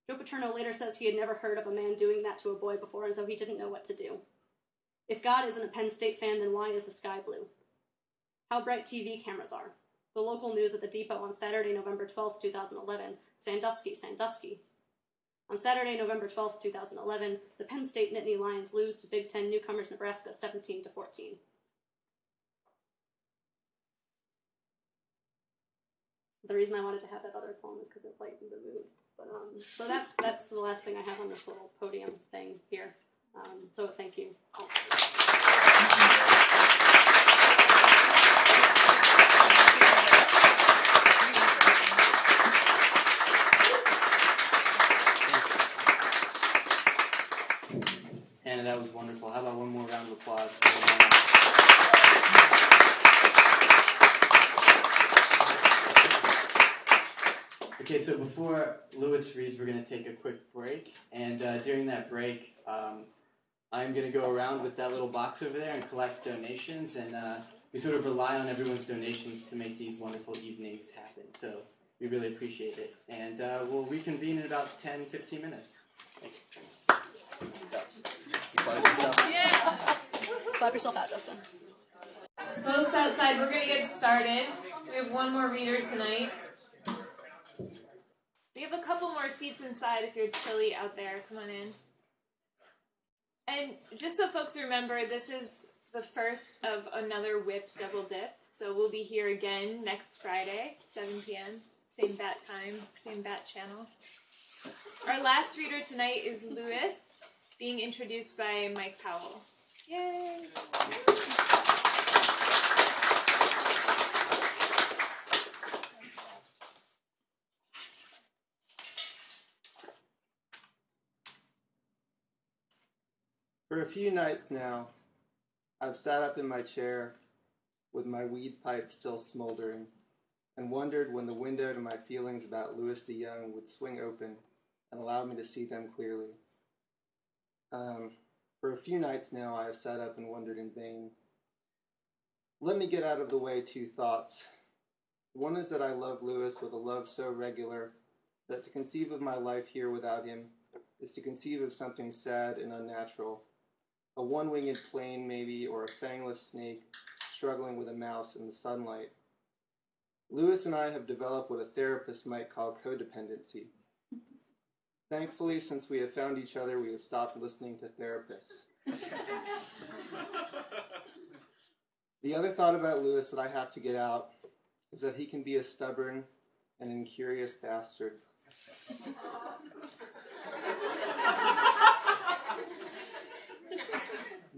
Joe Paterno later says he had never heard of a man doing that to a boy before, and so he didn't know what to do. If God isn't a Penn State fan, then why is the sky blue? How bright TV cameras are. The local news at the Depot on Saturday, November 12, 2011, Sandusky, Sandusky. On Saturday, November 12, 2011, the Penn State Nittany Lions lose to Big Ten newcomers Nebraska 17-14. The reason I wanted to have that other poem is because it lightened the mood. But so that's the last thing I have on this little podium thing here. So thank you. Anna, that was wonderful. How about one more round of applause? Okay, so before Lewis reads, we're going to take a quick break. And during that break, I'm going to go around with that little box over there and collect donations. And we sort of rely on everyone's donations to make these wonderful evenings happen. So we really appreciate it. And we'll reconvene in about 10-15 minutes. Thanks. Yeah! Clap yourself out, Justin. Folks outside, we're going to get started. We have one more reader tonight. We have a couple more seats inside if you're chilly out there. Come on in. And just so folks remember, this is the first of another WIP double dip. So we'll be here again next Friday, 7 p.m. Same bat time, same bat channel. Our last reader tonight is Lewis, being introduced by Mike Powell. Yay! For a few nights now, I've sat up in my chair with my weed pipe still smoldering and wondered when the window to my feelings about Lewis DeJong would swing open and allow me to see them clearly. For a few nights now, I have sat up and wondered in vain. Let me get out of the way two thoughts. One is that I love Lewis with a love so regular that to conceive of my life here without him is to conceive of something sad and unnatural. A one-winged plane, maybe, or a fangless snake struggling with a mouse in the sunlight. Lewis and I have developed what a therapist might call codependency. Thankfully, since we have found each other, we have stopped listening to therapists. The other thought about Lewis that I have to get out is that he can be a stubborn and incurious bastard.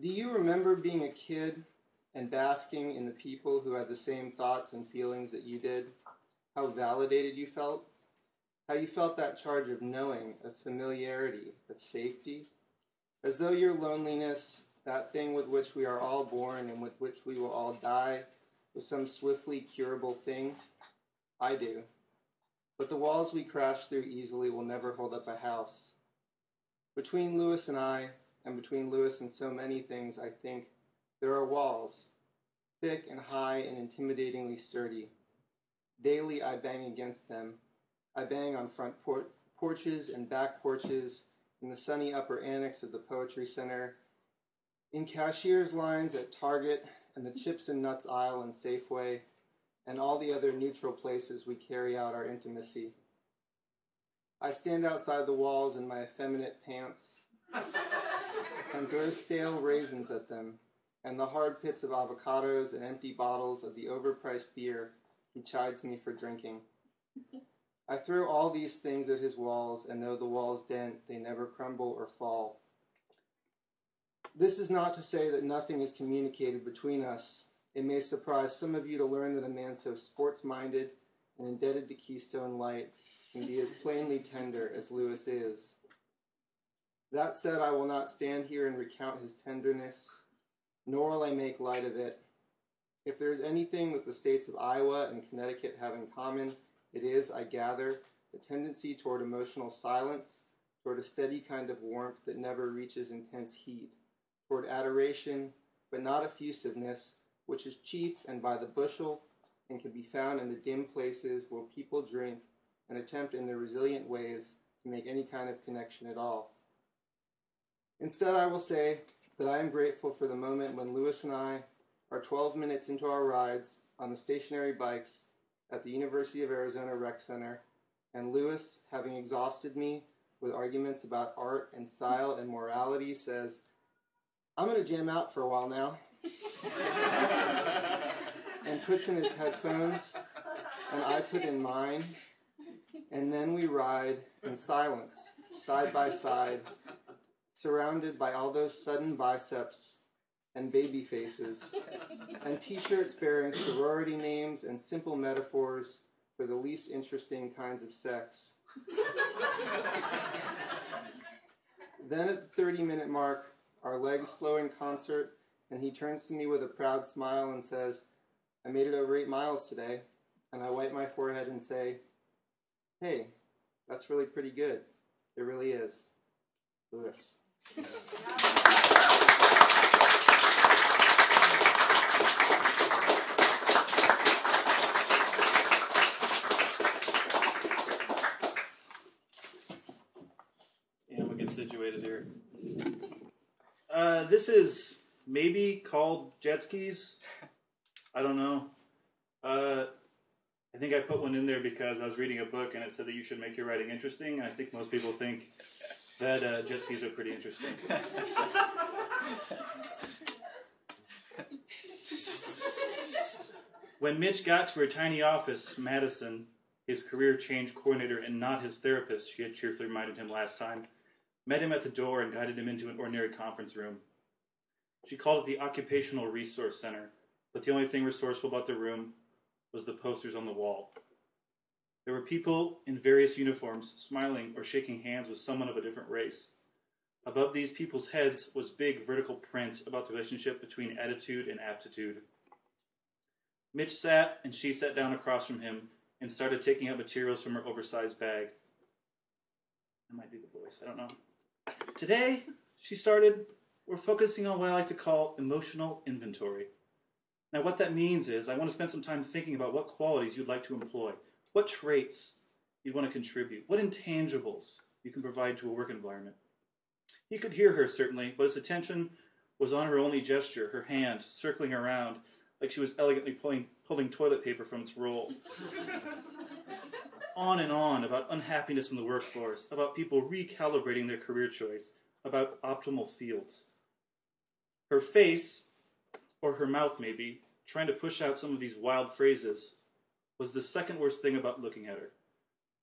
Do you remember being a kid and basking in the people who had the same thoughts and feelings that you did? How validated you felt? How you felt that charge of knowing, of familiarity, of safety? As though your loneliness, that thing with which we are all born and with which we will all die, was some swiftly curable thing? I do. But the walls we crash through easily will never hold up a house. Between Lewis and I, and between Lewis and so many things, I think, there are walls, thick and high and intimidatingly sturdy. Daily I bang against them. I bang on front porches and back porches, in the sunny upper annex of the Poetry Center, in cashier's lines at Target and the chips and nuts aisle in Safeway, and all the other neutral places we carry out our intimacy. I stand outside the walls in my effeminate pants and throw stale raisins at them, and the hard pits of avocados and empty bottles of the overpriced beer he chides me for drinking. I throw all these things at his walls, and though the walls dent, they never crumble or fall. This is not to say that nothing is communicated between us. It may surprise some of you to learn that a man so sports-minded and indebted to Keystone Light can be as plainly tender as Lewis is. That said, I will not stand here and recount his tenderness, nor will I make light of it. If there is anything that the states of Iowa and Connecticut have in common, it is, I gather, the tendency toward emotional silence, toward a steady kind of warmth that never reaches intense heat, toward adoration, but not effusiveness, which is cheap and by the bushel, and can be found in the dim places where people drink and attempt in their resilient ways to make any kind of connection at all. Instead, I will say that I am grateful for the moment when Lewis and I are 12 minutes into our rides on the stationary bikes at the University of Arizona Rec Center, and Lewis, having exhausted me with arguments about art and style and morality, says, "I'm going to jam out for a while now," and puts in his headphones, and I put in mine, and then we ride in silence, side by side, surrounded by all those sudden biceps and baby faces, and t-shirts bearing sorority names and simple metaphors for the least interesting kinds of sex. Then at the 30-minute mark, our legs slow in concert, and he turns to me with a proud smile and says, "I made it over 8 miles today," and I wipe my forehead and say, "Hey, that's really pretty good. It really is." Lewis. Yeah, we'll get situated here. This is maybe called jet skis. I don't know. I think I put one in there because I was reading a book and it said that you should make your writing interesting. And I think most people think that jet skis are pretty interesting. When Mitch got to her tiny office, Madison, his career change coordinator and not his therapist, she had cheerfully reminded him last time, met him at the door and guided him into an ordinary conference room. She called it the Occupational Resource Center, but the only thing resourceful about the room was the posters on the wall. There were people in various uniforms smiling or shaking hands with someone of a different race. Above these people's heads was big vertical print about the relationship between attitude and aptitude. Mitch sat and she sat down across from him and started taking out materials from her oversized bag. That might be the voice, I don't know. "Today," she started, "we're focusing on what I like to call emotional inventory. Now what that means is I want to spend some time thinking about what qualities you'd like to employ, what traits you'd want to contribute, what intangibles you can provide to a work environment." He could hear her, certainly, but his attention was on her only gesture, her hand circling around like she was elegantly pulling toilet paper from its roll. On and on about unhappiness in the workforce, about people recalibrating their career choice, about optimal fields. Her face, or her mouth maybe, trying to push out some of these wild phrases, was the second worst thing about looking at her.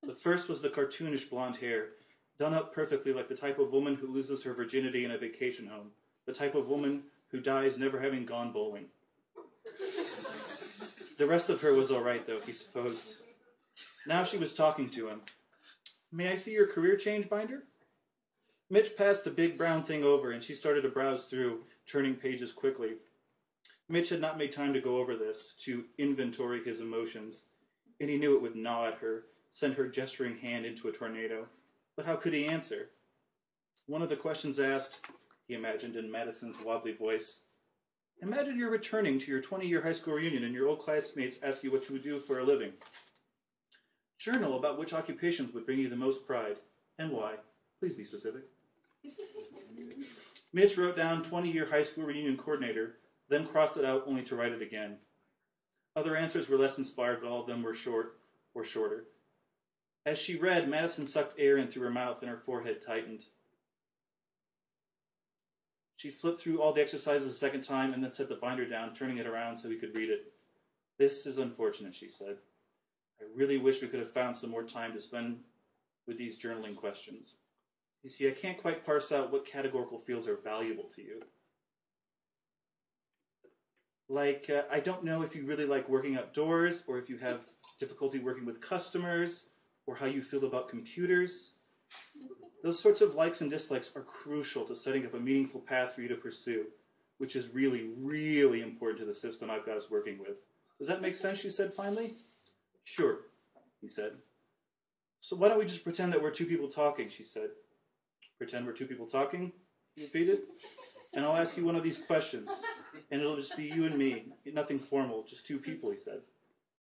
The first was the cartoonish blonde hair, done up perfectly like the type of woman who loses her virginity in a vacation home, the type of woman who dies never having gone bowling. The rest of her was all right, though, he supposed. Now she was talking to him. "May I see your career change binder?" Mitch passed the big brown thing over, and she started to browse through, turning pages quickly. Mitch had not made time to go over this, to inventory his emotions, and he knew it would gnaw at her, send her gesturing hand into a tornado. But how could he answer? One of the questions asked, he imagined in Madison's wobbly voice, "Imagine you're returning to your 20-year high school reunion and your old classmates ask you what you would do for a living. Journal about which occupations would bring you the most pride, and why. Please be specific." Mitch wrote down 20-year high school reunion coordinator, then crossed it out only to write it again. Other answers were less inspired, but all of them were short or shorter. As she read, Madison sucked air in through her mouth and her forehead tightened. She flipped through all the exercises a second time and then set the binder down, turning it around so he could read it. "This is unfortunate," she said. "I really wish we could have found some more time to spend with these journaling questions. You see, I can't quite parse out what categorical fields are valuable to you. Like, I don't know if you really like working outdoors, or if you have difficulty working with customers, or how you feel about computers. Those sorts of likes and dislikes are crucial to setting up a meaningful path for you to pursue, which is really, really important to the system I've got us working with. Does that make sense?" she said finally. "Sure," he said. "So why don't we just pretend that we're two people talking," she said. "Pretend we're two people talking?" he repeated. "And I'll ask you one of these questions, and it'll just be you and me. Nothing formal, just two people," he said.